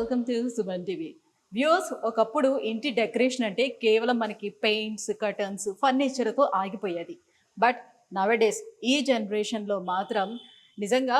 Welcome to Suman TV. Views, ఒకప్పుడు ఇంటి decoration అంటే కేవలం మనకి పెయింట్స్, కర్టన్స్, ఫర్నిచర్తో ఆగిపోయేది. బట్ నవడేస్ ఈ జనరేషన్లో మాత్రం నిజంగా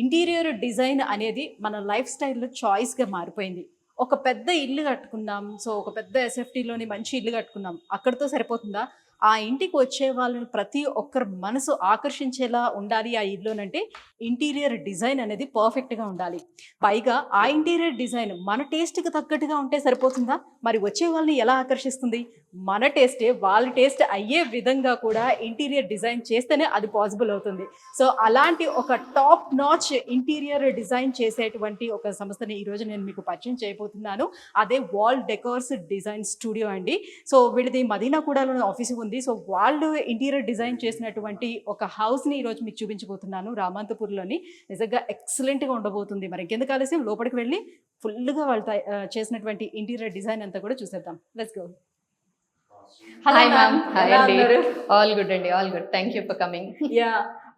ఇంటీరియర్ డిజైన్ అనేది మన లైఫ్ స్టైల్లో చాయిస్గా మారిపోయింది. ఒక పెద్ద ఇల్లు కట్టుకున్నాం, సో ఒక పెద్ద ఎస్ఎఫ్టీలోని మంచి ఇల్లు కట్టుకున్నాం, అక్కడితో సరిపోతుందా? ఆ ఇంటికి వచ్చే వాళ్ళని ప్రతి ఒక్కరి మనసు ఆకర్షించేలా ఉండాలి ఆ ఇల్లునంటే ఇంటీరియర్ డిజైన్ అనేది పర్ఫెక్ట్గా ఉండాలి. పైగా ఆ ఇంటీరియర్ డిజైన్ మన టేస్ట్కి తగ్గట్టుగా ఉంటే సరిపోతుందా? మరి వచ్చే వాళ్ళని ఎలా ఆకర్షిస్తుంది? మన టేస్టే వాళ్ళ టేస్ట్ అయ్యే విధంగా కూడా ఇంటీరియర్ డిజైన్ చేస్తేనే అది పాసిబుల్ అవుతుంది. సో అలాంటి ఒక టాప్ నాచ్ ఇంటీరియర్ డిజైన్ చేసేటువంటి ఒక సంస్థని ఈరోజు నేను మీకు పరిచయం చేయబోతున్నాను. అదే వాల్ డెకోర్స్ డిజైన్ స్టూడియో అండి. సో వీళ్ళది మదీనాగూడలో ఆఫీస్ ఉంది. సో వాళ్ళు ఇంటీరియర్ డిజైన్ చేసినటువంటి ఒక హౌస్ని ఈరోజు మీకు చూపించబోతున్నాను రామంతపూర్లోని. నిజంగా ఎక్సలెంట్గా ఉండబోతుంది. మరి ఇంకెందుకు ఆలస్యం, లోపలికి వెళ్ళి ఫుల్గా వాళ్ళు చేసినటువంటి ఇంటీరియర్ డిజైన్ అంతా కూడా చూసేద్దాం. Let's go. Hi ma'am. Hi అండి. ఆల్ గుడ్ అండి, all good. Thank you for coming. Yeah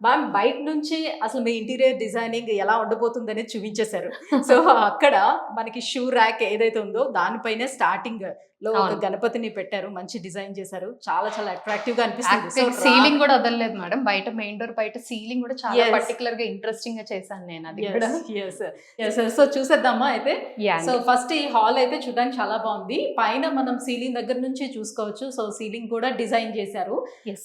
ma'am, బయట నుంచి అసలు మీ ఇంటీరియర్ డిజైనింగ్ ఎలా ఉండబోతుంది అనేది చూపించేశారు. సో అక్కడ మనకి షూ ర్యాక్ ఏదైతే ఉందో దానిపైనే స్టార్టింగ్ లో ఒక గణపతిని పెట్టారు, మంచి డిజైన్ చేశారు, చాలా చాలా అట్రాక్టివ్ గా అనిపిస్తుంది. సీలింగ్ కూడా వదలలేదు మేడం, బయట మెయిన్ డోర్ బయట సీలింగ్ కూడా చాలా పర్టికులర్ గా ఇంట్రెస్టింగ్ గా చేశాను నేను. అది సో చూసేద్దామా అయితే. సో ఫస్ట్ ఈ హాల్ అయితే చూడడానికి చాలా బాగుంది. పైన మనం సీలింగ్ దగ్గర నుంచి చూసుకోవచ్చు. సో సీలింగ్ కూడా డిజైన్ చేశారు.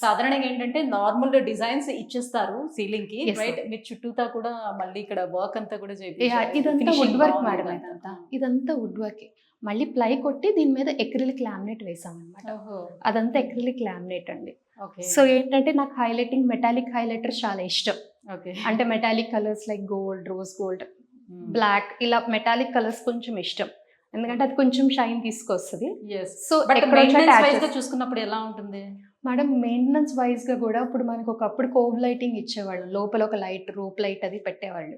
సాధారణంగా ఏంటంటే నార్మల్ డిజైన్స్ ఇచ్చేస్తారు సీలింగ్ కి, రైట్? మీరు చుట్టూతా కూడా మళ్ళీ ఇక్కడ వర్క్ అంతా కూడా చేయాలి. ఇదంతా వుడ్ వర్క్ మేడం, ఇదంతా వుడ్ వర్క్. మళ్ళీ ప్లై కొట్టి దీని మీద ఎక్రిలిక్ లామినేట్ వేసామన్నమాట. అదంతా ఎక్రిలిక్ లామినేట్ అండి. సో ఏంటంటే నాకు హైలైటింగ్ మెటాలిక్ హైలైటర్ చాలా ఇష్టం. అంటే metallic colours like gold, rose gold, black, ఇలా మెటాలిక్ కలర్స్ కొంచెం ఇష్టం. ఎందుకంటే అది కొంచెం షైన్ తీసుకొస్తుంది. సో చూసుకున్నప్పుడు ఎలా ఉంటుంది మేడం? మెయింటెనెన్స్ వైజ్ గా కూడా ఇప్పుడు మనకు ఒకప్పుడు కోవ్ లైటింగ్ ఇచ్చేవాళ్ళు, లోపల ఒక లైట్, రూప్ లైట్ అది పెట్టేవాళ్ళు.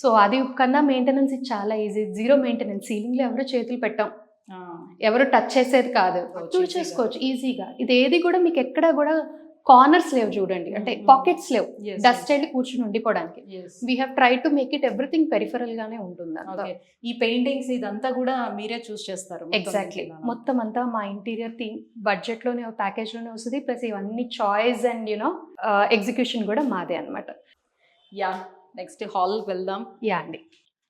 సో అది కన్నా మెయింటెనెన్స్ ఇది చాలా ఈజీ, జీరో మెయింటెనెన్స్. సీలింగ్ లో ఎవరు చేతులు పెట్టాం, ఎవరు టచ్ చేసేది కాదు, చేసుకోవచ్చు ఈజీగా. ఇది ఏది కూడా మీకు ఎక్కడ కూడా కార్నర్స్ లేవు చూడండి, అంటే పాకెట్స్ లేవు డస్ట్ వెళ్ళి కూర్చుని ఉండిపోవడానికి. We have try to make it everything peripheral గానే ఉంటుంది. ఈ పెయింటింగ్స్ ఇదంతా కూడా మీరే చూస్ చేస్తారు? ఎగ్జాక్ట్లీ, మొత్తం అంతా మా ఇంటీరియర్ థీమ్ బడ్జెట్ లోనే ప్యాకేజ్ లోనే వస్తుంది. ప్లస్ ఇవన్నీ చాయిస్ అండ్ యూనో ఎగ్జిక్యూషన్ కూడా మాదే అనమాట. యా, నెక్స్ట్ హాల్ వెళ్దాం. యా అండి.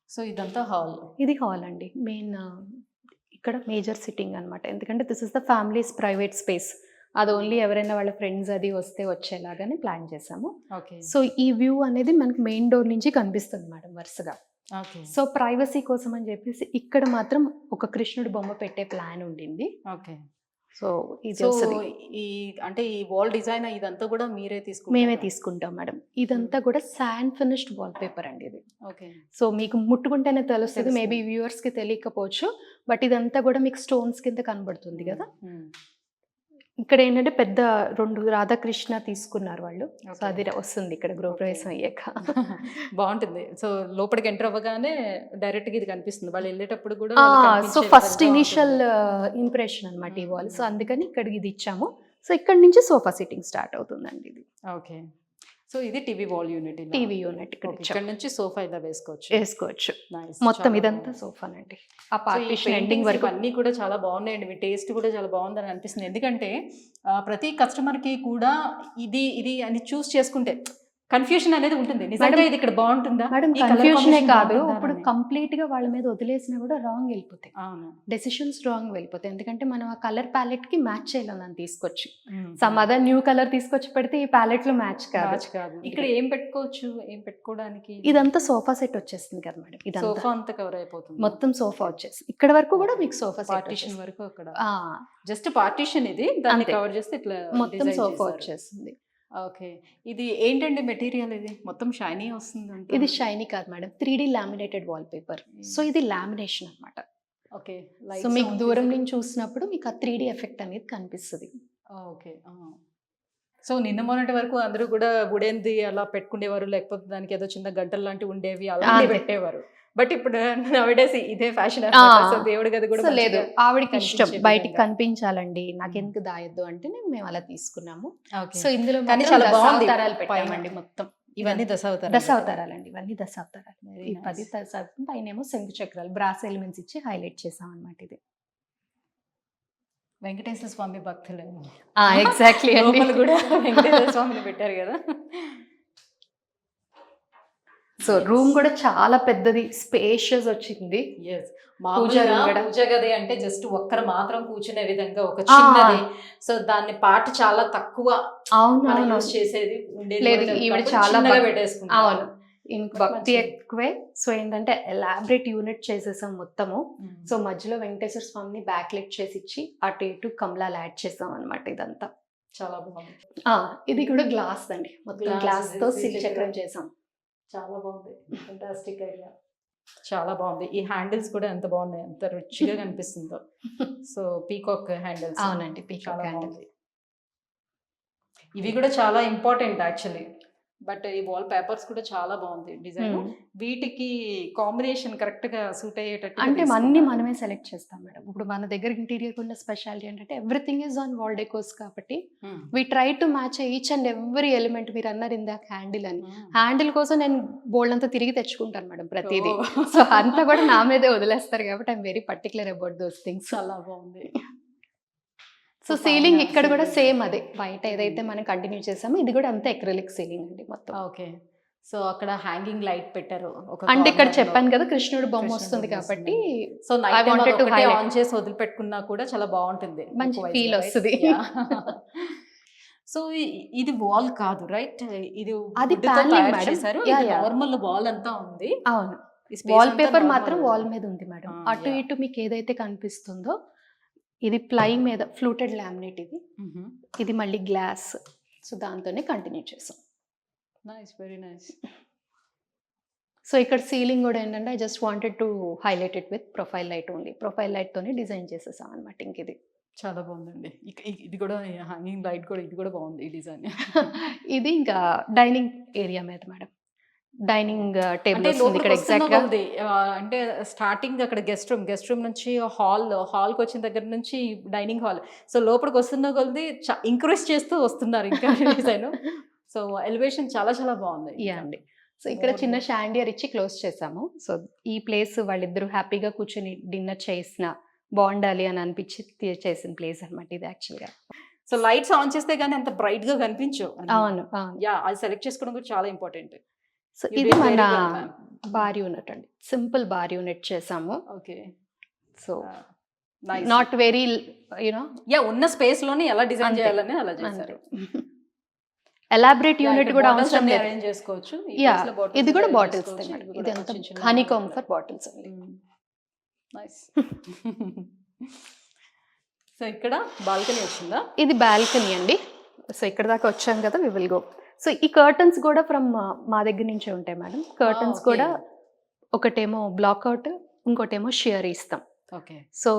సో ఇదంతా హాల్, ఇది హాల్ అండి. మెయిన్ ఇక్కడ మేజర్ సిట్టింగ్ అనమాట. ఎందుకంటే this is the families private space. అది ఓన్లీ ఎవరైనా వాళ్ళ ఫ్రెండ్స్ అది వస్తే వచ్చేలాగానే ప్లాన్ చేసాము. సో ఈ వ్యూ అనేది మనకి మెయిన్ డోర్ నుంచి కనిపిస్తుంది మేడం వరుసగా. సో ప్రైవసీ కోసం అని చెప్పేసి ఇక్కడ మాత్రం ఒక కృష్ణుడు బొమ్మ పెట్టే ప్లాన్ ఉండింది. సో ఈ అంటే ఈ వాల్ డిజైన్ ఇదంతా కూడా మేమే తీసుకుంటాం మేడం. ఇదంతా కూడా శాండ్ ఫినిష్డ్ వాల్ పేపర్ అండి ఇది. సో మీకు ముట్టుకుంటేనే తెలుస్తుంది, మేబీ వ్యూవర్స్ కి తెలియకపోవచ్చు, బట్ ఇదంతా కూడా మీకు స్టోన్స్ కింద కనబడుతుంది కదా. ఇక్కడ ఏంటంటే పెద్ద 2 రాధాకృష్ణ తీసుకున్నారు వాళ్ళు. సో అది వస్తుంది ఇక్కడ గృహప్రవేశం అయ్యాక. బాగుంటుంది. సో లోపలికి ఎంటర్ అవ్వగానే డైరెక్ట్ గా ఇది కనిపిస్తుంది, వాళ్ళు వెళ్ళేటప్పుడు కూడా. సో ఫస్ట్ ఇనిషియల్ ఇంప్రెషన్ అనమాట ఈ వాల్. సో అందుకని ఇక్కడికి ఇది ఇచ్చాము. సో ఇక్కడ నుంచి సోఫా సిట్టింగ్ స్టార్ట్ అవుతుందండి ఇది. ఓకే. సో ఇది TV wall unit. TV unit ఇక్కడ నుంచి సోఫా ఇలా వేసుకోవచ్చు. మొత్తం ఇదంతా సోఫానండి. ఆ పార్టీషన్ ఎండింగ్ వరకు అన్ని కూడా చాలా బాగున్నాయండి. మీ టేస్ట్ కూడా చాలా బాగుందని అనిపిస్తుంది. ఎందుకంటే ప్రతి కస్టమర్ కి కూడా ఇది ఇది అని చూస్ చేసుకుంటే కన్ఫ్యూషన్ అనేది ఉంటుంది. నిజంగా ఇది ఇక్కడ బాగుంటుందా మేడం? కన్ఫ్యూజనే కాదు, ఇప్పుడు కంప్లీట్ గా వాళ్ళ మీద వదిలేసినా కూడా రాంగ్ వెళ్ళిపోతాయి, డెసిషన్స్ రాంగ్ వెళ్ళిపోతాయి. ఎందుకంటే మనం ఆ కలర్ ప్యాలెట్ కి మ్యాచ్ చేయాలి అని తీసుకొచ్చి సమ్ అదర్ న్యూ కలర్ తీసుకొచ్చి పెడితే ఈ ప్యాలెట్ లో మ్యాచ్ కాదు. ఇక్కడ ఏం పెట్టుకోవచ్చు, ఏం పెట్టుకోవడానికి ఇదంతా సోఫా సెట్ వచ్చేస్తుంది కదా మేడం. ఇది సోఫా అంతా కవర్ అయిపోతుంది, మొత్తం సోఫా వచ్చేసి ఇక్కడ వరకు కూడా మీకు సోఫా పార్టీషన్ వరకు అక్కడ జస్ట్ పార్టీషన్ ఇది దాన్ని కవర్ చేస్తే ఇట్లా మొత్తం సోఫా వచ్చేస్తుంది. ఓకే. ఇది ఏంటండి మెటీరియల్? ఇది మొత్తం షైనీ వస్తుంది. ఇది షైనీ కాదు madam, 3D laminated wall paper. So ఇది లామినేషన్ అనమాట. ఓకే. సో మీకు దూరం నుంచి చూసినప్పుడు మీకు ఆ 3D ఎఫెక్ట్ అనేది కనిపిస్తుంది. ఓకే. సో నిన్న మొన్నటి వరకు అందరూ కూడా వుడెన్ది అలా పెట్టుకునేవారు, లేకపోతే దానికి ఏదో చిన్న గంటలు లాంటివి ఉండేవి అలా పెట్టేవారు. బట్ ఇప్పుడు నవడేస్ ఇదే ఫ్యాషన్. దేవుడి గది కూడా లేదు, ఆవిడకి ఇష్టం బయటికి కనిపించాలండి, నాకెందుకు దాయొద్దు అంటే మేము అలా తీసుకున్నాము. సో ఇందులో చాలా బాగుంది తరాలు పెట్టామండి మొత్తం. ఇవన్నీ దశావతారాలు. దశావతారాలండి, ఇవన్నీ దశావతారాలు. Very ఈ nice. 10 దశావతారం పైనేమో శంకు చక్రాలు బ్రాస్ ఎలిమెంట్స్ ఇచ్చి హైలైట్ చేసాం అనమాట ఇది. వెంకటేశ్వర స్వామి భక్తులు ఎగ్జాక్ట్లీ అండి. లోపల కూడా వెంకటేశ్వర స్వామిని పెట్టారు కదా. సో రూమ్ కూడా చాలా పెద్దది, స్పేషియస్ వచ్చింది. ఎస్, పూజా room కూడా. పూజ గది అంటే జస్ట్ ఒక్కరు మాత్రం కూర్చునే విధంగా ఒక చిన్నది. సో దాన్ని పార్ట్ చాలా తక్కువ అవును మనం అవును. యూస్ చేసేది ఉండేది. లేదు, కూడా ఈవిడ కాకుండా చాలా చిన్నగా భక్- పెట్టేసుకుంటాం. అవును, ఇంక భక్తి మంచిది. ఎక్కువే. సో ఏంటంటే ఎలాబరేట్ యూనిట్ చేసేసాం మొత్తము. Mm. సో మధ్యలో వెంకటేశ్వర స్వామిని బ్యాక్ లైట్ చేసి ఇచ్చి అటు ఇటు కమలాలు యాడ్ చేసాం అనమాట ఇదంతా. చాలా బాగుంది. ఇది కూడా గ్లాస్ అండి, మొత్తం Glass, గ్లాస్ తో ఇది సిల్ చక్రం చక్రం. చేసాం. చాలా బాగుంది. Fantastic idea. చాలా బాగుంది. ఈ హ్యాండిల్స్ కూడా ఎంత బాగున్నాయి, ఎంత రిచ్గా కనిపిస్తుందో. So peacock handles. అవునండి, పీకాక్ చాలా హ్యాండిల్. బాగుంది. ఇవి కూడా చాలా ఇంపార్టెంట్ యాక్చువల్లీ. బట్ ఈ వాల్ పేపర్స్ కూడా చాలా బాగుంది డిజైన్. వీటికి కాంబినేషన్ కరెక్ట్ గా సూట్ అయ్యేటట్టు అంటే అన్ని మనమే సెలెక్ట్ చేస్తాం మేడం. ఇప్పుడు మన దగ్గర ఇంటీరియర్ ఉన్న స్పెషాలిటీ ఏంటంటే everything is on wall decors కాబట్టి we try to match each and every element. మీరు అన్నారు ఇందాక హ్యాండిల్ అని, హ్యాండిల్ కోసం నేను బోల్డ్ అంతా తిరిగి తెచ్చుకుంటాను మేడం ప్రతిదీ. సో అంతా కూడా నా మీదే వదిలేస్తారు కాబట్టి I'm very particular about those things. చాలా బాగుంది. సో సీలింగ్ ఇక్కడ కూడా సేమ్ అదే, బయట ఏదైతే మనం కంటిన్యూ చేసామో ఇది కూడా అంతే ఎక్రిలిక్ సీలింగ్ అండి మొత్తం. ఓకే. సో అక్కడ హ్యాంగింగ్ లైట్ పెట్టారు ఒక అంటే ఇక్కడ corner లో. చెప్పాను కదా కృష్ణుడు బొమ్మ కృష్ణుడు వస్తుంది బొమ్మ కాబట్టి so I night wanted to highlight. On చేసి వదిలిపెట్టుకున్నా కూడా చాలా బాగుంటుంది. మంచి Book feel wise, వస్తుంది. right? Yeah. సో ఇది వాల్ కాదు రైట్, ఇది అది wood తో paneling తయారు madam. చేశారు. Yeah, yeah. నార్మల్ వాల్ అంతా ఉంది. అవును, ఈ space వాల్ అంతా పేపర్ normal. మాత్రం వాల్ మీద ఉంది మేడం. అటు Yeah. ఇటు మీకు ఏదైతే కనిపిస్తుందో ఇది ప్లై మీద ఫ్లూటెడ్ లామినేట్, Mhm. ఇది మళ్ళీ గ్లాస్. సో దాంతోనే కంటిన్యూ చేసాం. Nice, very nice. సో ఇక్కడ సీలింగ్ కూడా ఏంటంటే I just wanted to highlight it with profile light only. Profile light తోనే డిజైన్ చేసేసాం అనమాట. ఇంక ఇది చాలా బాగుందండి. ఇది కూడా హ్యాంగింగ్ లైట్ కూడా, ఇది కూడా బాగుంది ఈ డిజైన్. ఇది ఇంకా డైనింగ్ ఏరియా మీద మేడం. డైనింగ్ టేబుల్ అంటే వస్తుంది ఇక్కడ ఎగ్జాక్ట్ గా. ఉంది అంటే స్టార్టింగ్ అక్కడ గెస్ట్ రూమ్ నుంచి హాల్కి వచ్చిన దగ్గర నుంచి డైనింగ్ హాల్. సో లోపలికి వస్తున్న కొద్ది ఇంక్రీజ్ చేస్తూ వస్తున్నారు ఇంకా డిజైన్. సో ఎలివేషన్ చాలా చాలా బాగుంది. యా అండి. సో ఇక్కడ చిన్న షాండియర్ ఇచ్చి క్లోజ్ చేసాము. సో ఈ ప్లేస్ వాళ్ళిద్దరూ హ్యాపీగా కూర్చొని డిన్నర్ చేసిన బాగుండాలి అని అనిపించి చేసిన ప్లేస్ అనమాట ఇది యాక్చువల్గా. సో లైట్స్ ఆన్ చేస్తే గానీ అంత బ్రైట్ గా కనిపించవు. అవును అవును. యా, అది సెలెక్ట్ చేసుకోవడం కూడా చాలా ఇంపార్టెంట్. సో ఇది మన బార్ యూనిట్ అండి, సింపుల్ బార్ యూనిట్ చేసాము. Okay. So not very you know yeah, ఉన్న స్పేస్ లోనే ఎలా డిజైన్ చేయాలని అలా చేశారు. ఎలాబరేట్ యూనిట్ కూడా అవసరం లేదు. అరేంజ్ చేసుకోవచ్చు. యా, ఇది కూడా బాటిల్స్ ఇది అంతా హనీకామ్ ఫర్ బాటిల్స్ అండి. నైస్. సో ఇక్కడ బాల్కనీ వచ్చిందా? ఇది బాల్కనీ అండి. సో ఇక్కడ దాకా వచ్చాం కదా, వి విల్ గో. సో ఈ కర్టన్స్ కూడా ఫ్రమ్ మా దగ్గర నుంచే ఉంటాయి మేడం. కర్టన్స్ కూడా ఒకటేమో బ్లాక్ అవుట్, ఇంకోటేమో షియర్ ఇస్తాం. Okay. So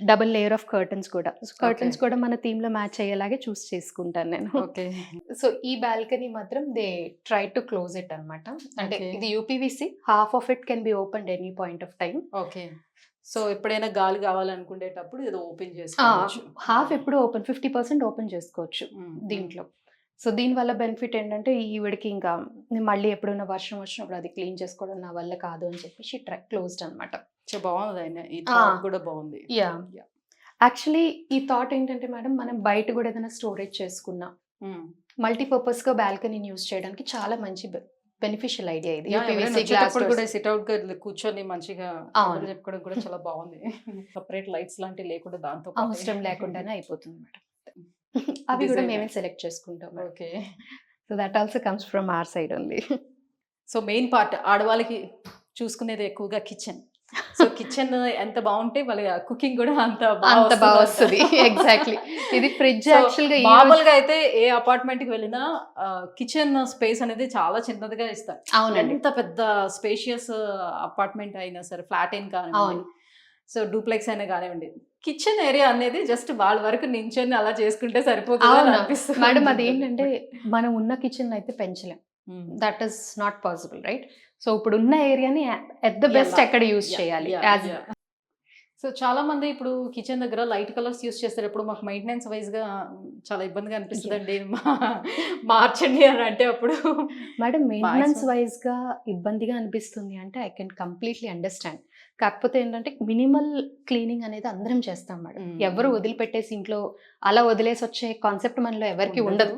double layer of curtains కూడా. కర్టన్స్ కూడా మన థీమ్ లో మ్యాచ్ అయ్యేలాగే చూస్ చేసుకుంటాను నేను. ఓకే. సో ఈ బాల్కనీ మాత్రం they try to close it అన్నమాట. అంటే Okay. ఇది UPVC, half of it can be open any point of time. Okay. So ఎప్పుడైనా గాలి కావాలనుకునేటప్పుడు ఏదో ఓపెన్ చేసుకోవచ్చు. హాఫ్ ఎప్పుడు ఓపెన్, 50% ఓపెన్ చేసుకోవచ్చు దీంట్లో. సో దీని వల్ల బెనిఫిట్ ఏంటంటే ఈవిడికి ఇంకా నేను మళ్ళీ ఎప్పుడైనా వర్షం వచ్చినప్పుడు అది క్లీన్ చేసుకోవడం నా వల్ల కాదు అని చెప్పేసి క్లోజ్డ్ అనమాట. బాగుంది ఆయన, ఈ థాట్ కూడా బాగుంది. యా, యాక్చువల్లీ ఈ థాట్ ఏంటంటే మేడం, మనం బయట కూడా ఏదైనా స్టోరేజ్ చేసుకున్నా మల్టీపర్పస్ గా బాల్కనీని యూజ్ చేయడానికి చాలా మంచి బెనిఫిషియల్ ఐడియా ఇది. కూడా సిట్ అవుట్ గా కూర్చొని మంచిగా చెప్పుకోవడం కూడా చాలా బాగుంది. సపరేట్ లైట్స్ లాంటివి లేకుండా దాంతో అవసరం లేకుండానే అయిపోతుంది మేడం. అవి కూడా మేమే సెలెక్ట్ చేసుకుంటాం. Okay. So that also comes from our side only. So main part ఆడవాళ్ళకి చూసుకునేది ఎక్కువగా కిచెన్. సో కిచెన్ ఎంత బాగుంటే వాళ్ళ కుకింగ్ కూడా అంత బాగా వస్తుంది. ఎగ్జాక్ట్లీ. ఇది ఫ్రిడ్జ్ యాక్చువల్ గా మామూలుగా అయితే ఏ అపార్ట్మెంట్ కి వెళ్ళినా కిచెన్ స్పేస్ అనేది చాలా చిన్నదిగా ఇస్తారు. అవునండి. ఎంత పెద్ద స్పేషియస్ అపార్ట్మెంట్ అయినా సరే, ఫ్లాట్ అయిన కానివ్వండి, సో డూప్లెక్స్ అయినా కానివ్వండి, కిచెన్ ఏరియా అనేది జస్ట్ వాళ్ళ వరకు నించొని అలా చేసుకుంటే సరిపోతుంది అనిపిస్తుంది మేడం. అది ఏంటంటే మనం ఉన్న కిచెన్ అయితే పెంచలేం. That is not possible right. So ఇప్పుడు ఉన్న ఏరియాని ఎట్ ద బెస్ట్ ఎక్కడ యూజ్ చేయాలి. సో చాలా మంది ఇప్పుడు కిచెన్ దగ్గర లైట్ కలర్స్ యూస్ చేసేటప్పుడు మాకు మెయింటెనెన్స్ వైజ్ గా చాలా ఇబ్బందిగా అనిపిస్తుంది అండి, మార్చండి అని అంటే అప్పుడు మేడం మెయింటెనెన్స్ వైజ్ గా ఇబ్బందిగా అనిపిస్తుంది అంటే ఐ కెన్ కంప్లీట్లీ అండర్స్టాండ్. కాకపోతే ఏంటంటే మినిమల్ క్లీనింగ్ అనేది అందరం చేస్తాం మేడం. ఎవరు వదిలిపెట్టేసి ఇంట్లో అలా వదిలేసి వచ్చే కాన్సెప్ట్ మనలో ఎవరికి ఉండదు.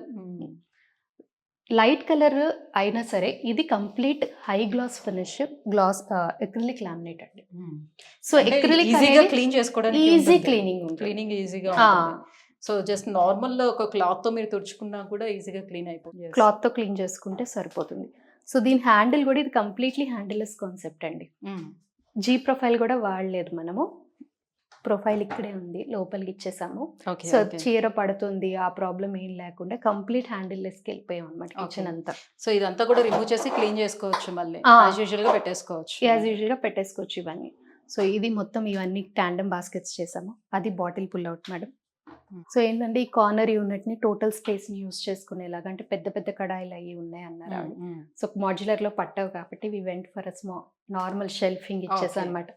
లైట్ కలర్ అయినా సరే ఇది complete high glass finish glass acrylic laminate అండి. సో ఎక్రిలిక్ ఈజీగా క్లీన్ చేసుకోవడానికి ఈజీ క్లీనింగ్ ఈజీగా. సో జస్ట్ నార్మల్ ఒక క్లాత్ తో మీరు తుడుచుకున్నా కూడా ఈజీగా క్లీన్ అయిపోతుంది. క్లాత్ తో క్లీన్ చేసుకుంటే సరిపోతుంది. సో దీని హ్యాండిల్ కూడా ఇది కంప్లీట్లీ హ్యాండిల్లెస్ కాన్సెప్ట్ అండి. జీ ప్రొఫైల్ కూడా వాడలేదు మనము. ప్రొఫైల్ ఇక్కడే ఉంది, లోపలికి ఇచ్చేసాము. సో చీర పడుతుంది ఆ ప్రాబ్లం ఏం లేకుండా కంప్లీట్ హ్యాండిల్లెస్కి వెళ్ళిపోయాం అనమాట కిచెన్ అంతా. సో ఇదంతా కూడా రిమూవ్ చేసి క్లీన్ చేసుకోవచ్చు, మళ్ళీ యాజ్ యూజువల్ గా పెట్టేసుకోవచ్చు ఇవన్నీ. సో ఇది మొత్తం ఇవన్నీ టాండమ్ బాస్కెట్స్ చేసాము. అది bottle pull out madam. So ఏంటంటే ఈ కార్నర్ యూనిట్ ని టోటల్ స్పేస్ ని యూస్ చేసుకునేలాగా, అంటే పెద్ద పెద్ద కడాయిలు అయ్యి ఉన్నాయి అన్నారు. సో మాడ్యులర్ లో పట్టావు కాబట్టి we went for a normal shelving ఇచ్చేసాం అనమాట.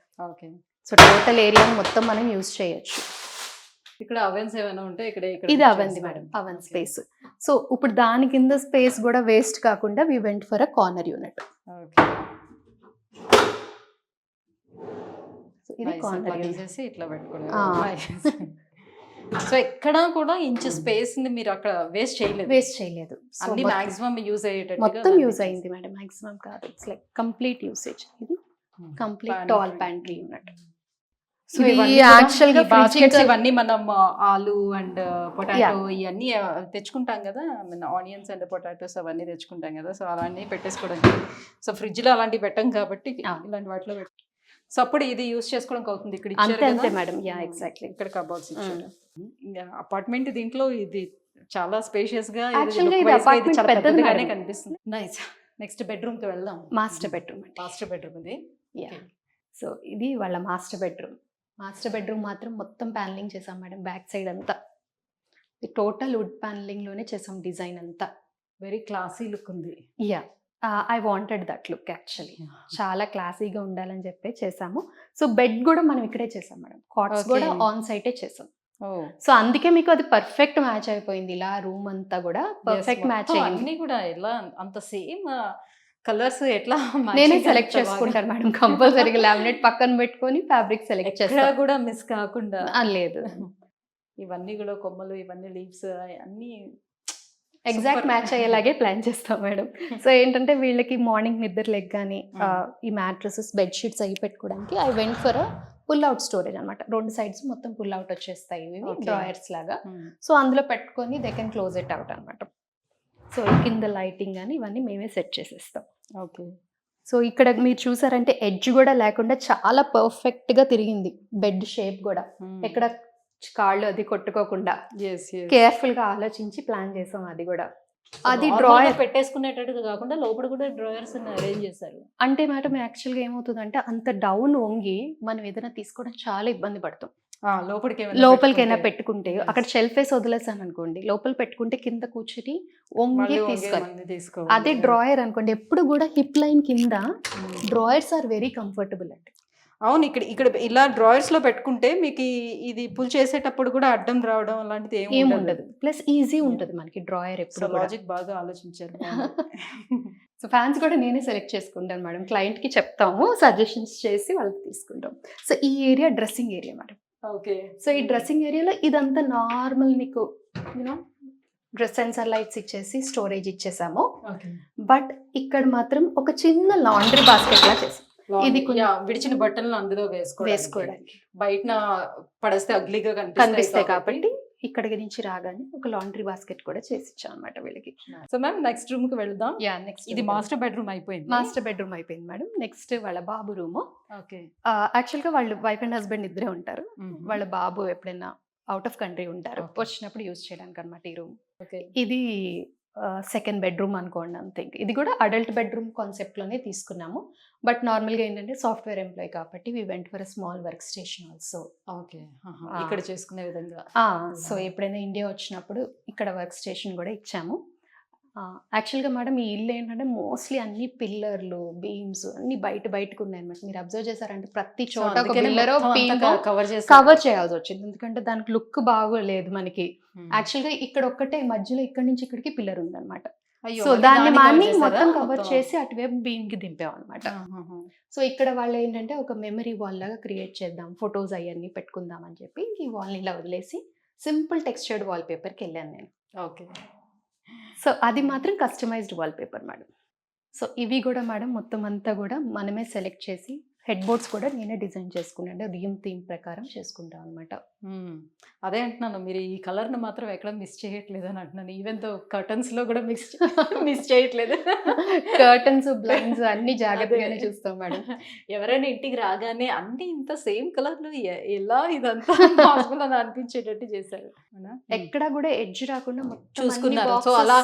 సో టోటల్ ఏరియా మొత్తం మనం యూజ్ చేయొచ్చు. ఇక్కడ అవెన్స్ ఏమైనా ఉంటే ఇక్కడ ఇది oven madam, oven space. So ఇప్పుడు దాని కింద స్పేస్ కూడా వేస్ట్ కాకుండా we went for a corner unit. ఇది కార్నర్ యూనిట్ ఇట్లా పెట్టుకోవాలి. సో ఎక్కడ కూడా ఇంచ్ స్పేస్ ని మీరు అక్కడ వేస్ట్ చేయలేదు. అన్ని మాక్సిమం యూజ్ అయ్యేటట్టు మొత్తం యూజ్ అయింది మేడం. మాక్సిమం కాదు, ఇట్స్ లైక్ కంప్లీట్ యూసేజ్. ఇది complete tall pantry unit. So actual గా ఇవన్నీ మనం ఆలు అండ్ పొటాటో ఇవన్నీ తెచ్చుకుంటాం కదా, ఆనియన్స్ అండ్ పొటాటోస్ అవన్నీ తెచ్చుకుంటాం కదా. సో అలాంటివి పెట్టేసుకోవడానికి, సో ఫ్రిడ్జ్ లో అలాంటివి పెట్టాం కాబట్టి ఇలాంటి వాటిలో సో అప్పుడు ఇది యూస్ చేసుకోవడానికి అవుతుంది. ఇక్కడ అంతే మేడం. Yeah exactly. ఇక్కడ కబోర్డ్స్ ఇచ్చారు. అపార్ట్మెంట్ దీంట్లో ఇది చాలా స్పేషియస్ గా పెద్దగానే కనిపిస్తుంది. నైస్. నెక్స్ట్ బెడ్రూమ్ కి వెళ్దాం. మాస్టర్ బెడ్రూమ్ ఇది. సో ఇది వాళ్ళ మాస్టర్ బెడ్రూమ్ మాత్రం మొత్తం ప్యానలింగ్ చేసాం మేడం. బ్యాక్ సైడ్ అంతా టోటల్ వుడ్ ప్యానలింగ్ లోనే చేసాం డిజైన్ అంతా. వెరీ క్లాసీ లుక్ ఉంది. Yeah, I wanted that look actually. చాలా క్లాసీగా ఉండాలని చెప్పి చేసాము. సో బెడ్ కూడా మనం ఇక్కడే చేసాం మేడం. కాట్స్ కూడా ఆన్ సైటే చేసాం. సో అందుకే మీకు అది పర్ఫెక్ట్ మ్యాచ్ అయిపోయింది. ఇలా రూమ్ అంతా కూడా పర్ఫెక్ట్ మ్యాచ్ అయింది. కూడా ఎలా అంత సేమ్ కలర్స్ ఎట్లా నేనే సెలెక్ట్ చేసుకుంటాను మేడం. కంపల్సరీగా లామినేట్ పక్కన పెట్టుకొని ఫ్యాబ్రిక్ సెలెక్ట్ చేస్తా కూడా మిస్ కాకుండా. లేదు, ఇవన్నీ కూడా కొమ్మలు, ఇవన్నీ లీవ్స్ అన్ని ఎగ్జాక్ట్ మ్యాచ్ అయ్యేలాగే ప్లాన్ చేస్తాం మేడం. సో ఏంటంటే వీళ్ళకి మార్నింగ్ నిద్ర లెగ్గాని ఈ మ్యాట్రసెస్ బెడ్షీట్స్ అవి పెట్టుకోవడానికి I went for pull out storage అనమాట. రెండు సైడ్స్ మొత్తం పుల్ అవుట్ వచ్చేస్తాయి ఇవి డ్రాయర్స్ లాగా. సో అందులో పెట్టుకొని they can close it out అనమాట. సో కింద లైటింగ్ కానీ ఇవన్నీ మేమే సెట్ చేసేస్తాం. ఓకే. సో ఇక్కడ మీరు చూసారంటే ఎడ్జ్ కూడా లేకుండా చాలా పర్ఫెక్ట్ గా తిరిగింది. బెడ్ షేప్ కూడా ఎక్కడ కాళ్ళు అది కొట్టుకోకుండా కేర్ఫుల్ గా ఆలోచించి ప్లాన్ చేసాం. అది కూడా అది డ్రాయర్ పెట్టేసుకునేటట్టుగా కాకుండా లోపల కూడా డ్రాయర్స్ అరేంజ్ చేశారు. అంటే మేడం యాక్చువల్గా ఏమవుతుందంటే అంత డౌన్ వంగి మనం ఏదైనా తీసుకోవడం చాలా ఇబ్బంది పడతాం. లోపలికైనా పెట్టుకుంటే అక్కడ షెల్ఫ్ వేసి వదిలేసాను అనుకోండి, లోపల పెట్టుకుంటే కింద కూర్చుని వంగి తీసుకోవాలి. అదే డ్రాయర్ అనుకోండి, ఎప్పుడు కూడా హిప్ లైన్ కింద డ్రాయర్స్ ఆర్ వెరీ కంఫర్టబుల్ అండి. అవును, ఇక్కడ ఇలా డ్రాయర్స్ లో పెట్టుకుంటే మీకు ఇది పుల్ చేసేటప్పుడు కూడా అడ్డం రావడం అలాంటిది ఏమి ఉండదు. ప్లస్ ఈజీ ఉంటుంది మనకి డ్రాయర్. ఎప్పుడు లాజిక్ బాగా ఆలోచించారు. సో ఫ్యాన్స్ కూడా నేనే సెలెక్ట్ చేసుకుంటాను మేడం. క్లయింట్ కి చెప్తాము, సజెషన్స్ చేసి వాళ్ళకి తీసుకుంటాం. సో ఈ area dressing area madam. Okay. So ఈ డ్రెస్సింగ్ ఏరియాలో ఇదంతా నార్మల్ మీకు యూనో డ్రెస్ సెన్సర్ లైట్స్ ఇచ్చేసి స్టోరేజ్ ఇచ్చేసాము. బట్ ఇక్కడ మాత్రం ఒక చిన్న లాండ్రీ బాస్కెట్ లా చేసాం. ఇది విడిచిన బట్టలను అందులో వేసుకోవడానికి, బయట పడేస్తే అగ్లీగా కనిపిస్తాయి కాబట్టి ఇక్కడికి నుంచి రాగానే ఒక లాండ్రీ బాస్కెట్ కూడా చేసి ఇచ్చాం అనమాట వీళ్ళకి. సో మ్యామ్ నెక్స్ట్ రూమ్ కి వెళ్దాం. నెక్స్ట్ ఇది మాస్టర్ బెడ్రూమ్ అయిపోయింది. మేడం. నెక్స్ట్ వాళ్ళ బాబు రూమ్. ఓకే. యాక్చువల్ గా వాళ్ళు వైఫ్ అండ్ హస్బెండ్ ఇద్దరే ఉంటారు. వాళ్ళ బాబు ఎప్పుడైనా అవుట్ ఆఫ్ కంట్రీ ఉంటారు, వచ్చినప్పుడు యూజ్ చేయడానికి అనమాట ఈ రూమ్. ఇది సెకండ్ బెడ్రూమ్ అనుకోండి అంతే. ఇది కూడా అడల్ట్ బెడ్రూమ్ కాన్సెప్ట్ లోనే తీసుకున్నాము. బట్ నార్మల్గా ఏంటంటే సాఫ్ట్వేర్ ఎంప్లాయ్ కాబట్టి we went for a small work station also. Okay. ఇక్కడ చేసుకునే విధంగా. సో ఎప్పుడైనా ఇండియా వచ్చినప్పుడు ఇక్కడ వర్క్ స్టేషన్ కూడా ఇచ్చాము. యాక్చువల్గా మేడం ఈ ఇల్లు ఏంటంటే మోస్ట్లీ అన్ని పిల్లర్లు బీమ్స్ అన్ని బయటకు ఉన్నాయి అనమాట. మీరు అబ్జర్వ్ చేశారంటే ప్రతి చోట ఒక పిల్లరో కవర్ కవర్ చేయాల్సి వచ్చింది, ఎందుకంటే దానికి లుక్ బాగోలేదు మనకి. యాక్చువల్గా ఇక్కడ ఒక్కటే మధ్యలో ఇక్కడ నుంచి ఇక్కడికి పిల్లర్ ఉందన్నమాట. సో దాన్ని మాని మొత్తం కవర్ చేసి అటువైపు బీమ్ కి దింపాం అనమాట. సో ఇక్కడ వాళ్ళు ఏంటంటే ఒక మెమరీ వాల్ లాగా క్రియేట్ చేద్దాం, ఫొటోస్ అవన్నీ పెట్టుకుందాం అని చెప్పి ఈ వాల్ ఇలా వదిలేసి సింపుల్ టెక్స్చర్డ్ వాల్ పేపర్కి వెళ్ళాను నేను. ఓకే. సో అది మాత్రం customised wallpaper madam. So ఇవి కూడా మేడం మొత్తం అంతా కూడా మనమే సెలెక్ట్ చేసి హెడ్ బోర్డ్స్ కూడా నేనే డిజైన్ చేసుకున్నాను, రీమ్ థీమ్ ప్రకారం చేసుకుంటాం అనమాట. అదే అంటున్నాను, మీరు ఈ కలర్ ను మాత్రం ఎక్కడ మిస్ చేయట్లేదు అని అంటున్నాను. ఈవెన్ తో కర్టన్స్ లో కూడా మిస్ చేయట్లేదు. కర్టన్స్ బ్లైండ్స్ అన్ని జాగ్రత్తగానే చూస్తాం మేడం. ఎవరైనా ఇంటికి రాగానే అన్ని ఇంత సేమ్ కలర్లు ఎలా ఇదంతా పాసిబుల్ అని అనిపించేటట్టు చేశారు. ఎక్కడ కూడా ఎడ్జ్ రాకుండా మొత్తం చూసుకున్నారు. సో అలా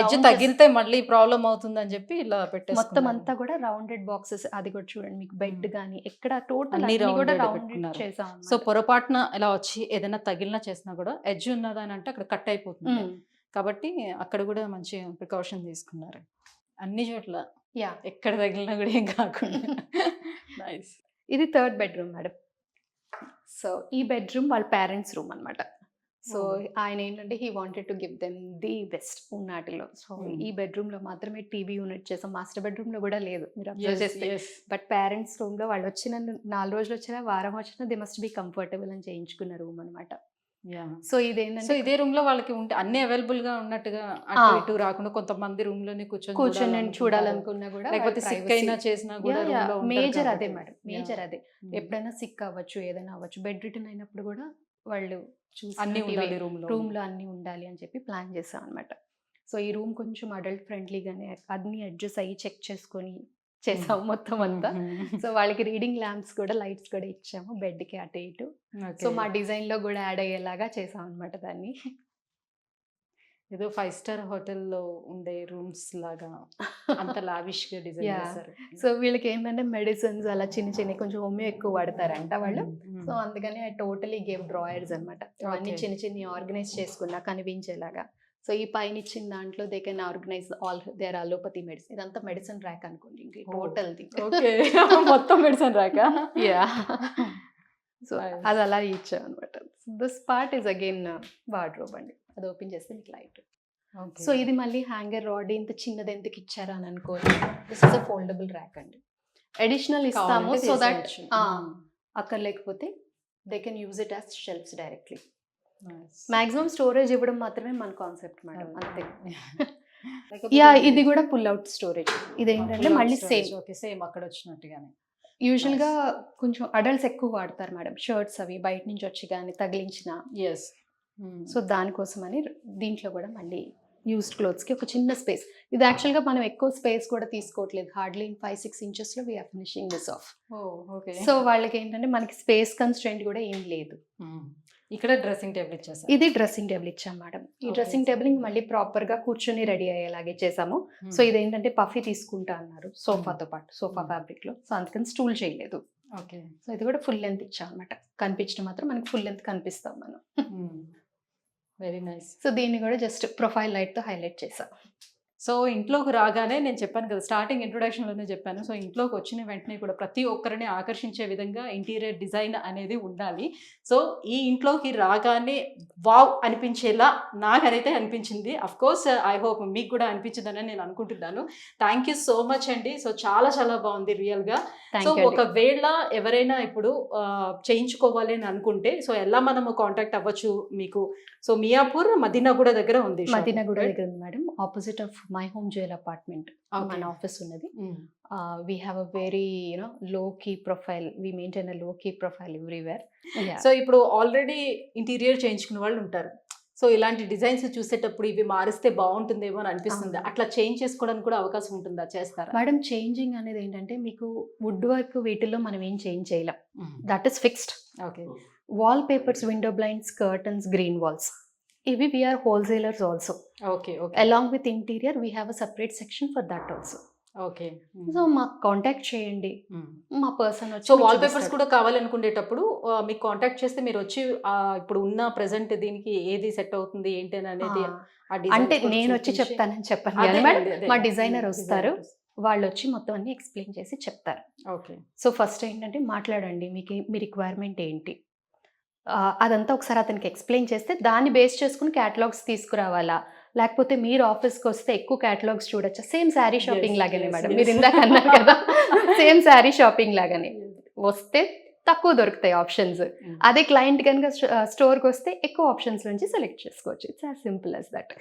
ఎడ్జ్ తగిలితే మళ్ళీ ప్రాబ్లం అవుతుంది అని చెప్పి ఇలా పెట్టేసి మొత్తం అంతా కూడా రౌండెడ్ బాక్సెస్. అది కూడా చూడండి, మీకు బెడ్ కానీ ఎక్కడ టోటల్ అన్ని కూడా rounded రౌండెడ్ పెట్టుకున్నారు. చేసాం. సో పొరపాటున ఇలా వచ్చి ఏదైనా తగిలినా చేసినా కూడా ఎడ్జ్ ఉన్నదని అంటే అక్కడ కట్ అయిపోతుంది. కాబట్టి అక్కడ కూడా మంచి ప్రికాషన్ తీసుకున్నారు అన్ని చోట్ల. యా, ఎక్కడ తగిలినా కూడా ఏం కాకుండా. నైస్. ఇది థర్డ్ బెడ్రూమ్ మేడం. సో ఈ బెడ్రూమ్ వాళ్ళ పేరెంట్స్ రూమ్ అన్నమాట. సో ఆయన ఏంటంటే he wanted to give them the best ఉన్నాటిలో. సో ఈ బెడ్రూమ్ లో మాత్రమే టీవీ యూనిట్ చేసాం, మాస్టర్ బెడ్రూమ్ లో కూడా లేదు మీరు అబ్జర్వ్ చేస్తే. బట్ పేరెంట్స్ రూమ్ లో వాళ్ళు వచ్చిన 4 రోజులు వచ్చినా వారం వచ్చినా దే మస్ట్ బి కంఫర్టబుల్ అని చేయించుకున్న రూమ్ అనమాట. సో ఇదేంటంటే ఇదే రూమ్ లో వాళ్ళకి ఉంటే అన్ని అవైలబుల్ గా ఉన్నట్టుగా అటు ఇటు రాకుండా కొంతమంది రూమ్ లోనే కూర్చొని చూడాలనుకున్నా కూడా లేకపోతే సిక్ అయినా చేసినా కూడా మేజర్ అదే మేడం, మేజర్ అదే. ఎప్పుడైనా సిక్ అవ్వచ్చు, ఏదైనా అవ్వచ్చు, బెడ్ రిటర్న్ అయినప్పుడు కూడా వాళ్ళు అన్ని ఉండాలి రూమ్ లో అన్ని ఉండాలి అని చెప్పి ప్లాన్ చేసాం అనమాట. సో ఈ రూమ్ కొంచెం అడల్ట్ ఫ్రెండ్లీగానే అన్ని అడ్జస్ట్ అయ్యి చెక్ చేసుకొని చేసాం మొత్తం అంతా. సో వాళ్ళకి రీడింగ్ ల్యాంప్స్ కూడా లైట్స్ కూడా ఇచ్చాము బెడ్ కి అటు ఇటు. సో మా డిజైన్ లో కూడా యాడ్ అయ్యేలాగా చేసాం అనమాట దాన్ని. ఏదో 5 స్టార్ హోటల్లో ఉండే రూమ్స్ లాగా అంత లావిష్ గా డిజైన్ చేశారు. సో వీళ్ళకి ఏంటంటే మెడిసిన్స్ అలా చిన్న కొంచెం హోమియో ఎక్కువ వాడతారంట వాళ్ళు. సో అందుకని ఐ టోటలీ గేవ్ డ్రాయర్స్ అనమాట. అవన్నీ చిన్న ఆర్గనైజ్ చేసుకున్నా కనిపించేలాగా. సో ఈ పైన ఇచ్చిన దాంట్లో they can organise all their allopathy medicine. ఇదంతా మెడిసిన్ ర్యాక్ అనుకోండి ఇంక టోటల్ ది. మొత్తం మెడిసిన్ ర్యాక్. యా. సో అది అలా ఇచ్చాం అనమాట. This part is again wardrobe అండి. అది ఓపెన్ చేస్తే మీకు లైట్. సో ఇది మళ్ళీ హ్యాంగర్ రాడ్ ఇంత చిన్నది ఎందుకు ఇచ్చారా అని అనుకోవాలి. This is a foldable rack అండి. అడిషనల్ ఇస్తాము సో దట్ అక్కడ లేకపోతే they can use it as shelves directly. Maximum storage ఇవ్వడం మాత్రమే మన కాన్సెప్ట్ మేడం, అంతే. యా, ఇది కూడా పుల్ అవుట్ స్టోరేజ్. ఇదేంటంటే మళ్ళీ సేమ్ అక్కడ వచ్చినట్టుగానే. యూజువల్ గా కొంచెం అడల్ట్స్ ఎక్కువ వాడతారు మేడం షర్ట్స్, అవి బయట నుంచి వచ్చి కానీ తగిలించిన. సో దానికోసమని దీంట్లో కూడా మళ్ళీ యూస్డ్ క్లోత్స్కి ఒక చిన్న స్పేస్. ఇది యాక్చువల్గా మనం ఎక్కువ స్పేస్ కూడా తీసుకోవట్లేదు, హార్డ్లీ 5-6 ఇంచెస్లో we're finishing this off. So వాళ్ళకి ఏంటంటే మనకి స్పేస్ కన్స్ట్రెంట్ కూడా ఏం లేదు. ఇక్కడ డ్రెస్సింగ్ టేబుల్ ఇచ్చేసాం. ఇది డ్రెస్సింగ్ టేబుల్ ఇచ్చాం మేడం. ఈ డ్రెస్సింగ్ టేబుల్ మళ్ళీ ప్రాపర్ గా కూర్చొని రెడీ అయ్యేలాగే చేసాము. సో ఇదేంటంటే పఫీ తీసుకుంటా అన్నారు సోఫాతో పాటు, సోఫా ఫ్యాబ్రిక్ లో. సో అందుకని స్టూల్ చేయలేదు. సో ఇది కూడా ఫుల్ లెంత్ ఇచ్చాం అనమాట. కనిపించడం మాత్రం మనకి ఫుల్ లెంత్ కనిపిస్తాం మనం. Very nice. సో దీన్ని కూడా జస్ట్ ప్రొఫైల్ లైట్ తో హైలైట్ చేసాం. సో ఇంట్లోకి రాగానే నేను చెప్పాను కదా, స్టార్టింగ్ ఇంట్రొడక్షన్లోనే చెప్పాను. సో ఇంట్లోకి వచ్చిన వెంటనే కూడా ప్రతి ఒక్కరిని ఆకర్షించే విధంగా ఇంటీరియర్ డిజైన్ అనేది ఉండాలి. సో ఈ ఇంట్లోకి రాగానే వావ్ అనిపించేలా నాకైతే అనిపించింది. అఫ్ కోర్స్ ఐ హోప్ మీకు కూడా అనిపించిందని నేను అనుకుంటున్నాను. థ్యాంక్ యూ సో మచ్ అండి. సో చాలా చాలా బాగుంది రియల్గా. సో ఒకవేళ ఎవరైనా ఇప్పుడు చేయించుకోవాలి అని అనుకుంటే సో ఎలా మనము కాంటాక్ట్ అవ్వచ్చు మీకు? సో మియాపూర్ మదీనాగూడ దగ్గర ఉంది. మదీనాగూడ దగ్గర ఉంది మేడం, opposite of My Home Jewel apartment మన ఆఫీస్ ఉన్నది. We have a very low key profile, we maintain a low key profile everywhere. So ఇప్పుడు ఆల్రెడీ ఇంటీరియర్ చేయించుకున్న వాళ్ళు ఉంటారు. సో ఇలాంటి డిజైన్స్ చూసేటప్పుడు ఇవి మారిస్తే బాగుంటుందేమో అని అనిపిస్తుంది. అట్లా చేంజ్ చేసుకోవడానికి కూడా అవకాశం ఉంటుందా? చేస్తారా మేడం? చేంజింగ్ అనేది ఏంటంటే మీకు వుడ్ వర్క్ వీటిల్లో మనం ఏం చేంజ్ చేయలేం, that is fixed. Okay. Wallpapers, window blinds, curtains, green walls, ఇవి we are wholesalers also. Okay. Along with interior we have a separate section for that also. Okay. So మాకు contact చేయండి, మా person వచ్చి so మీకు wall papers చూపిస్తాడు. కూడా కావాలనుకునేటప్పుడు మీకు contact చేస్తే మీరు వచ్చి ఇప్పుడు ఉన్న ప్రెసెంట్ దీనికి ఏది సెట్ అవుతుంది ఏంటి అని అనేది ఆ, ఆ designs అంటే కూడా నేను వచ్చి చూపించి- చెప్తానని చెప్పండి అదే కానీ మేడం, అండి, అదే. మా డిజైనర్ వస్తారు, Designers. వాళ్ళు వచ్చి మొత్తం అన్ని ఎక్స్ప్లెయిన్ చేసి చెప్తారు. ఓకే. సో ఫస్ట్ ఏంటంటే మాట్లాడండి, మీకు మీ రిక్వైర్మెంట్ ఏంటి, అదంతా ఒకసారి అతనికి ఎక్స్ప్లెయిన్ చేస్తే దాన్ని బేస్ చేసుకుని క్యాటలాగ్స్ తీసుకురావాలా, లేకపోతే మీరు ఆఫీస్కి వస్తే ఎక్కువ క్యాటలాగ్స్ చూడొచ్చా, సేమ్ శారీ షాపింగ్ Yes, లాగానే yes, మేడం, yes. మీరు ఇందాక అన్నారు కదా సేమ్ శారీ షాపింగ్ లాగానే వస్తే తక్కువ దొరుకుతాయి ఆప్షన్స్. అదే క్లయింట్ కనుక స్టోర్కి వస్తే ఎక్కువ ఆప్షన్స్ నుంచి సెలెక్ట్ చేసుకోవచ్చు. It's as simple as that.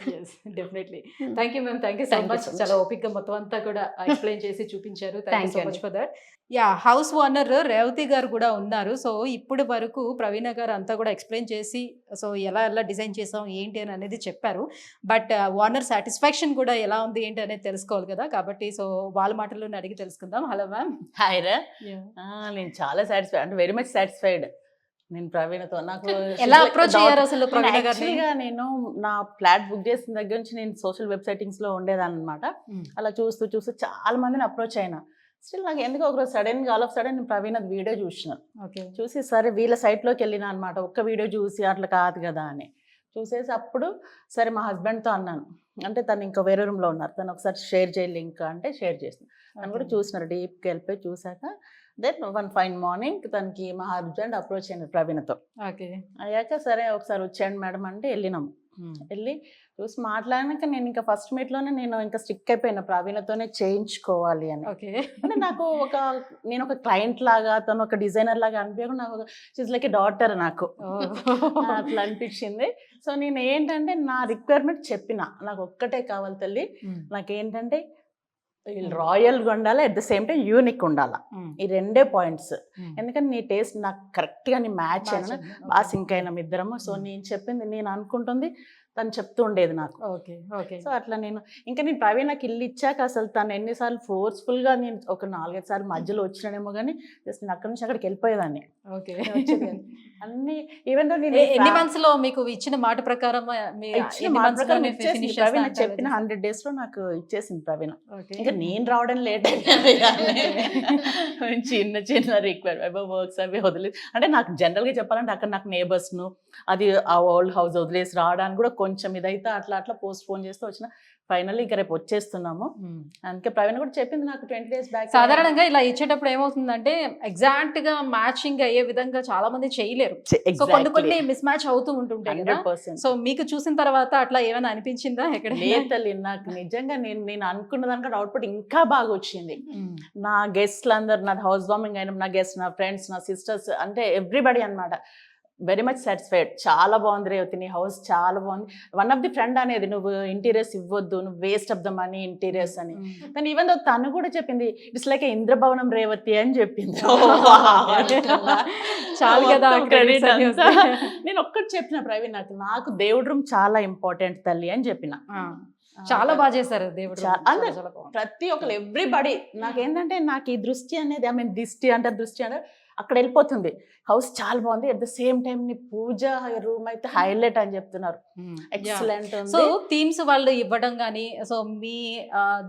Definitely. Thank you ma'am, thank you so Thank you much. so much. చాలా ఓపిక్గా మొత్తం అంతా కూడా ఎక్స్ప్లెయిన్ చేసి చూపించారు. Thank Thank you so you much అండి. For that. Yeah, house owner Revathi garu కూడా ఉన్నారు. సో ఇప్పుడు వరకు ప్రవీణ గారు అంతా కూడా ఎక్స్ప్లెయిన్ చేసి సో ఎలా ఎలా డిజైన్ చేసాం ఏంటి అని అనేది చెప్పారు. బట్ ఓనర్ సాటిస్ఫాక్షన్ కూడా ఎలా ఉంది ఏంటి అనేది తెలుసుకోవాలి కదా, కాబట్టి సో వాళ్ళ మాటల్లోనే అడిగి తెలుసుకుందాం. Hello ma'am. హాయ్ రా. నేను చాలా సాటిస్ఫైడ్, అంటే వెరీ మచ్ సాటిస్ఫైడ్ నేను ప్రవీణతో. నాకు ఎలా అప్రోచ్ అయ్యారు అసలు ప్రవీణ గారిని? యాక్చువల్గా నేను నా ఫ్లాట్ బుక్ చేసిన దగ్గర నుంచి నేను సోషల్ వెబ్సైటింగ్స్ లో ఉండేదాన్ని అనమాట. అలా చూస్తూ చూస్తూ చాలా మందిని అప్రోచ్ అయినా. స్టిల్ నాకు ఎందుకు ఒకరోజు సడన్గా ఆల్ ఆఫ్ సడన్ నేను ప్రవీణ వీడియో చూసిన, ఓకే. చూసి సరే వీళ్ళ సైట్లోకి వెళ్ళిన అనమాట. ఒక్క వీడియో చూసి అట్లా కాదు కదా అని చూసేసి అప్పుడు సరే మా హస్బెండ్తో అన్నాను, అంటే తను ఇంకా వేరే రూమ్లో ఉన్నారు, తను ఒకసారి షేర్ చేయ లింక్ అంటే షేర్ చేసిన. తను కూడా చూసినారు, డీప్కి వెళ్ళిపోయి చూసాక దెన్ వన్ ఫైన్ మార్నింగ్ తనకి మా హస్బెండ్ అప్రోచ్ అయినారు ప్రవీణతో. ఓకే. అయ్యాక సరే ఒకసారి వచ్చేయండి మేడం అంటే వెళ్ళినాము. వెళ్ళి చూసి మాట్లాడినాక నేను ఇంకా ఫస్ట్ మీట్లోనే నేను ఇంకా స్టిక్ అయిపోయినా ప్రవీణతోనే చేయించుకోవాలి అని. ఓకే. అంటే నాకు నేను ఒక క్లయింట్ లాగా, తను ఒక డిజైనర్ లాగా అనిపించకుండా నాకు షీజ్ లైక్ ఏ డాటర్ నాకు అట్లా అనిపించింది. సో నేను ఏంటంటే నా రిక్వైర్మెంట్ చెప్పిన, నాకు ఒక్కటే కావాలి తల్లి, నాకేంటంటే రాయల్గా ఉండాలి, at the same time unique ఉండాలి. ఈ రెండే పాయింట్స్. ఎందుకంటే నీ టేస్ట్ నాకు కరెక్ట్గా నీ మ్యాచ్ అయినా బాగా సింక్ అయినాం ఇద్దరము. సో నేను చెప్పింది నేను అనుకుంటుంది తను చెప్తూ ఉండేది నాకు. ఓకే. ఓకే. సో అట్లా నేను ప్రవీణకి ఇల్లు ఇచ్చాక అసలు తను ఎన్నిసార్లు ఫోర్స్ఫుల్గా నేను ఒక 4-5 సార్లు మధ్యలో వచ్చినానేమో కానీ జస్ట్ నేను అక్కడి నుంచి అక్కడికి వెళ్ళిపోయేదాన్ని. ఓకే. అన్ని ఈవెన్ దో నేను ఎన్ని మంత్స్ లో మీకు ఇచ్చిన మాట ప్రకారం ప్రవీణ చెప్పిన 100 days లో నాకు ఇచ్చేసింది ప్రవీణ. ఇంకా నేను రావడం లేట్ చిన్న చిన్న రిక్వైర్మెంట్ వర్క్స్ అవి వదిలేదు. అంటే నాకు జనరల్గా చెప్పాలంటే అక్కడ నాకు నేబర్స్ను అది ఆ ఓల్డ్ హౌస్ వదిలేసి రావడానికి కూడా కొంచెం ఇదైతే అట్లా అట్లా పోస్ట్ పోన్ చేస్తూ వచ్చిన. ఫైనల్లీ ఇంకా రేపు వచ్చేస్తున్నాము. అందుకే ప్రవీణ కూడా చెప్పింది నాకు 20 days బ్యాక్. సాధారణంగా ఇలా ఇచ్చేటప్పుడు ఏమవుతుందంటే ఎగ్జాక్ట్ గా మ్యాచింగ్ అయ్యే విధంగా చాలా మంది చేయలేరు. సో కొన్ని మిస్ మ్యాచ్ అవుతూ ఉంటుంటాయి కదా. 100%. సో మీకు చూసిన తర్వాత అట్లా ఏమైనా అనిపించిందా ఎక్కడ? లేదు తల్లి, నాకు నిజంగా నేను అనుకున్న దానికంటే అవుట్పుట్ ఇంకా బాగా వచ్చింది. నా గెస్ట్లు అందరు, నా హౌస్ వార్మింగ్ అయిన నా గెస్ట్, నా ఫ్రెండ్స్, నా సిస్టర్స్, అంటే ఎవ్రీబడి అనమాట వెరీ మచ్ సాటిస్ఫైడ్. చాలా బాగుంది రేవతి, నీ హౌస్ చాలా బాగుంది. వన్ ఆఫ్ ది ఫ్రెండ్ అనేది నువ్వు ఇంటీరియర్స్ ఇవ్వద్దు, నువ్వు waste of the money interiors అని. కానీ ఈవెన్ దో తను కూడా చెప్పింది ఇట్స్ లైక్ ఇంద్రభవనం రేవతి అని చెప్పింది. చాలు కదా క్రెడిట్ అంతా. నేను ఒక్కటి చెప్పిన ప్రవీణ్, నాకు దేవుడి రూమ్ చాలా ఇంపార్టెంట్ తల్లి అని చెప్పిన. చాలా బాగా చేశారు దేవుడు. ప్రతి ఒక్కరు ఎవ్రీబడి నాకేంటంటే నాకు ఈ దృష్టి అనేది, ఐ మీన్ దిష్టి అంటే దృష్టి అంటే అక్కడ వెళ్ళిపోతుంది. హౌస్ చాలా బాగుంది, అట్ ద సేమ్ టైం నీ పూజ రూమ్ అయితే హైలైట్ అని చెప్తున్నారు. ఎక్సలెంట్. సో థీమ్స్ వాళ్ళు ఇవ్వడం కానీ, సో మీ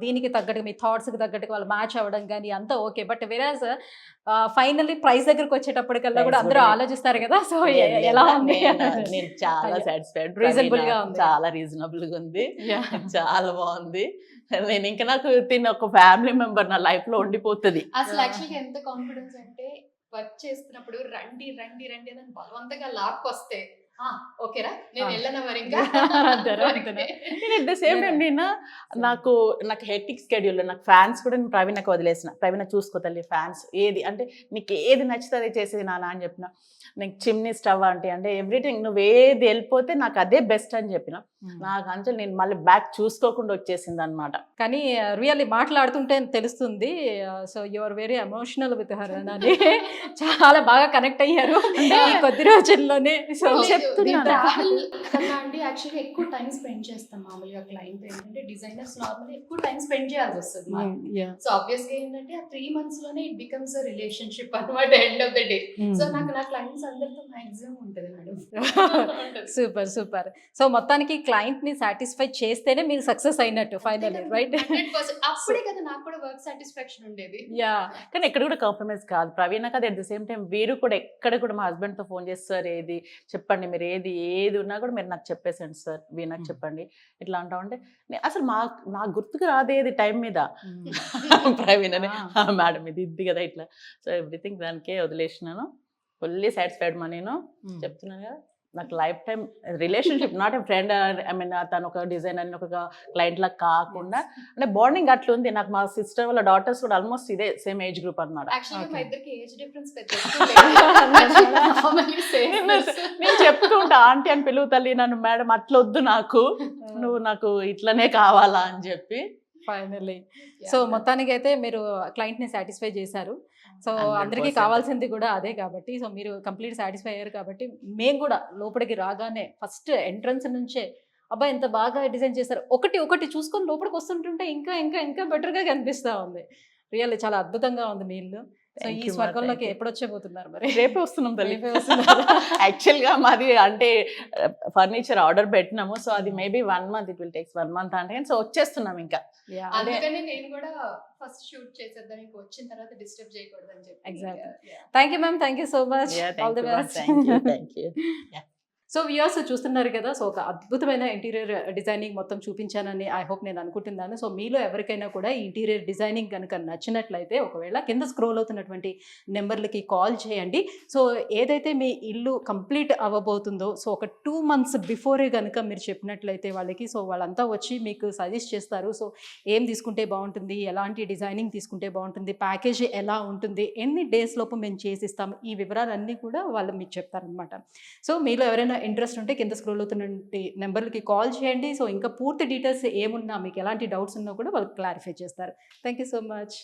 దీనికి తగ్గట్టు మీ థాట్స్ కి తగ్గట్టు వాళ్ళు మ్యాచ్ అవ్వడం కానీ అంతా okay. But whereas finally price దగ్గరకు వచ్చేటప్పటికల్లా కూడా అందరూ ఆలోచిస్తారు కదా. సో ఎలా ఉంది? నేను చాలా సాటిస్ఫైడ్, రీజనబుల్ గా ఉంది, చాలా రీజనబుల్ గా ఉంది, చాలా బాగుంది. నేను ఇంకా నాకు తిన్న ఒక ఫ్యామిలీ మెంబర్ నా లైఫ్ లో ఉండిపోతుంది. అసలు యాక్చువల్గా ఎంత కాన్ఫిడెన్స్ అంటే వర్క్ చేస్తున్నప్పుడు రండి రండి రండి అని బలవంతంగా లాక్కొస్తే ఓకేరా నేను వెళ్ళనా మరి ఇంకా అట్ ద సేమ్ టైం నాకు హెక్టిక్ స్కెడ్యూల్, నాకు ఫ్యాన్స్ కూడా నేను ప్రవీణకు వదిలేసిన. ప్రవీణ చూసుకో తల్లి ఫ్యాన్స్ ఏది అంటే నీకు ఏది నచ్చితే అదే చేసేది నాన్న అని చెప్పిన. నీకు చిమ్నీ స్టవ్ అంటే ఎవ్రీథింగ్ నువ్వు ఏది వెళ్ళిపోతే నాకు అదే బెస్ట్ అని చెప్పిన. నాకు అంటే నేను మళ్ళీ బ్యాక్ చూసుకోకుండా వచ్చేసింది అనమాట. కానీ రియల్లీ మాట్లాడుతుంటే తెలుస్తుంది. So your very emotional with her అని చాలా బాగా కనెక్ట్ అయ్యారు ఈ కొద్ది రోజుల్లోనే. సో అండి యాక్చువల్గా ఎక్కువ టైం స్పెండ్ చేస్తాం. మామూలుగా క్లయింట్ ఏంటంటే డిజైనర్స్ నార్మల్గా ఎక్కువ టైం స్పెండ్ చేయాల్సి వస్తుంది. సో ఆబ్వియస్గా ఏంటంటే ఆ 3 months లోనే ఇట్ బికమ్స్ అ రిలేషన్షిప్ అనమాట end of the day. So నాకు నా క్లయింట్స్ అందరితో మాక్సిమం ఉంటుంది మేడం. Super super. సో మొత్తానికి క్లయింట్ ని సాటిస్ఫై చేస్తేనే మీరు సక్సెస్ అయినట్టు ఫైనల్లీ, రైట్? 100%. అప్పుడే కదా నాకు కూడా వర్క్ సాటిస్ఫాక్షన్ ఉండేది. యా. కానీ ఎక్కడ కూడా కాంప్రమైజ్ కాదు ప్రవీణ కదా. అట్ ద సేమ్ టైం వీరు కూడా ఎక్కడ కూడా మా హస్బెండ్తో ఫోన్ చేసి సార్ ఏది చెప్పండి, మీరు ఏది ఉన్నా కూడా మీరు నాకు చెప్పేసండి సార్, వీ నాకు చెప్పండి ఇట్లా అంటా ఉంటే అసలు నాకు గుర్తుకు రాదేది టైం మీద ప్రవీణ మేడం ఇది కదా ఇట్లా. సో ఎవ్రీథింగ్ దానికే వదిలేసినాను. ఫుల్లీ సాటిస్ఫైడ్ మా నేను చెప్తున్నాను కదా. నాకు life time relationship, not a friend, I mean తను ఒక డిజైనర్ ఒక క్లయింట్ లాగా కాకుండా అంటే బాండింగ్ అట్లా ఉంది నాకు. మా సిస్టర్ వాళ్ళ డాటర్స్ కూడా ఆల్మోస్ట్ ఇదే సేమ్ ఏజ్ గ్రూప్ అనమాట. యాక్చువల్లీ మా ఇద్దరికి ఏజ్ డిఫరెన్స్ నేను చెప్తుంటా ఆంటీ అని పిలుగుతల్లి నన్ను, మేడం అట్లా వద్దు నాకు, నువ్వు నాకు ఇట్లనే కావాలా అని చెప్పి. ఫైనల్లీ సో మొత్తానికి అయితే మీరు క్లయింట్ ని సాటిస్ఫై చేశారు. సో 100%. అందరికీ కావాల్సింది కూడా అదే కాబట్టి, సో మీరు కంప్లీట్ సాటిస్ఫై అయ్యారు కాబట్టి మేము కూడా లోపలికి రాగానే ఫస్ట్ ఎంట్రన్స్ నుంచే అబ్బా ఎంత బాగా డిజైన్ చేశారు, ఒకటి చూసుకొని లోపలికి వస్తుంటుంటే ఇంకా ఇంకా ఇంకా బెటర్గా కనిపిస్తూ ఉంది. రియల్లీ చాలా అద్భుతంగా ఉంది మీ ఇల్లు. సో ఈ స్వర్గంలోకి ఎప్పుడు వచ్చేపోతున్నారు మరి? రేపే వస్తున్నాం తల్లి. రేపే వస్తున్నారు. యాక్చువల్గా మాది అంటే ఫర్నిచర్ ఆర్డర్ పెట్టినాము. సో అది maybe 1 month, it will takes 1 month అంటే. సో వచ్చేస్తున్నాం ఇంకా. Yeah. అందుకని నేను కూడా ఫస్ట్ షూట్ చేసేద్దాం, ఇంక వచ్చిన తర్వాత డిస్టర్బ్ చేయకూడదని చెప్పి. Exactly. Thank you ma'am, thank you so much. All the best. Thank you. So viewers చూస్తున్నారు కదా, సో ఒక అద్భుతమైన ఇంటీరియర్ డిజైనింగ్ మొత్తం చూపించానని ఐ హోప్ నేను అనుకుంటున్నాను. సో మీలో ఎవరికైనా కూడా ఈ ఇంటీరియర్ డిజైనింగ్ కనుక నచ్చినట్లయితే ఒకవేళ కింద స్క్రోల్ అవుతున్నటువంటి నెంబర్లకి కాల్ చేయండి. సో ఏదైతే మీ ఇల్లు కంప్లీట్ అవ్వబోతుందో సో ఒక 2 months బిఫోరే కనుక మీరు చెప్పినట్లయితే వాళ్ళకి, సో వాళ్ళంతా వచ్చి మీకు సజెస్ట్ చేస్తారు. సో ఏం తీసుకుంటే బాగుంటుంది, ఎలాంటి డిజైనింగ్ తీసుకుంటే బాగుంటుంది, ప్యాకేజ్ ఎలా ఉంటుంది, ఎన్ని డేస్ లోపు మేము చేసిస్తాము, ఈ వివరాలన్నీ కూడా వాళ్ళు మీకు చెప్తారనమాట. సో మీలో ఎవరైనా ఇంట్రెస్ట్ ఉంటే కింద స్క్రోల్ అవుతున్న నెంబర్లకి కాల్ చేయండి. సో ఇంకా పూర్తి డీటెయిల్స్ ఏమున్నా, మీకు ఎలాంటి డౌట్స్ ఉన్నా కూడా వాళ్ళు క్లారిఫై చేస్తారు. Thank you so much.